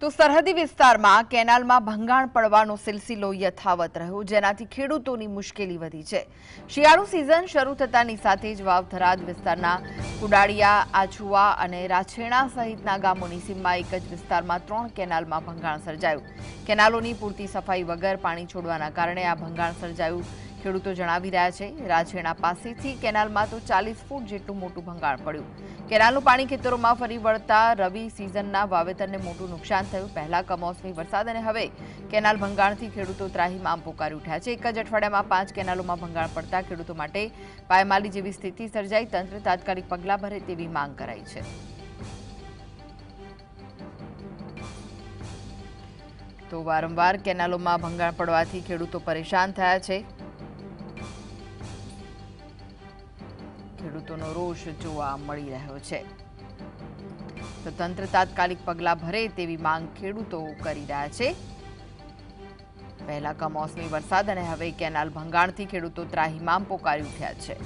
તો સરહદી વિસ્તારમાં કેનાલમાં ભંગાણ પડવાનો સિલસિલો યથાવત રહ્યો, જેનાથી ખેડૂતોની મુશ્કેલી વધી છે। શિયાળુ સિઝન શરૂ થતાની સાથે જ વાવ-થરાદ વિસ્તારના કુડાળિયા, આછુવા અને રાછેણા સહિતના ગામોની સીમમાં એક જ વિસ્તારમાં 3 કેનાલમાં ભંગાણ સર્જાયું। કેનાલોની પૂરતી સફાઈ વગર પાણી છોડવાના કારણે આ ભંગાણ સર્જાયું, ખેડૂતો જણાવી રહ્યા છે। રાછેણા પાસેથી કેનાલમાં તો 40 ફૂટ જેટલું મોટું ભંગાણ પડ્યું। કેનાલનું પાણી ખેતરોમાં ફરી વળતા રવિ સિઝનના વાવેતરને મોટું નુકસાન થયું। પહેલા કમોસમી વરસાદ અને હવે કેનાલ ભંગાણથી ખેડૂતો ત્રાહિમામ પોકારી ઉઠ્યા છે। એક જ અઠવાડિયામાં 5 કેનાલોમાં ભંગાણ પડતા ખેડૂતો માટે પાયમાલી જેવી સ્થિતિ સર્જાઈ। તંત્ર તાત્કાલિક પગલાં ભરે તેવી માંગ કરાઈ છે। તો વારંવાર કેનાલોમાં ભંગાણ પડવાથી ખેડૂતો પરેશાન થયા છે। ખેડૂતોનો રોષ જોવા મળી રહ્યો છે। તો તંત્ર તાત્કાલિક પગલાં ભરે તેવી માંગ ખેડૂતો કરી રહ્યા છે। પહેલા કમોસમી વરસાદ અને હવે કેનાલ ભંગાણથી ખેડૂતો ત્રાહિમામ પોકારી ઉઠ્યા છે।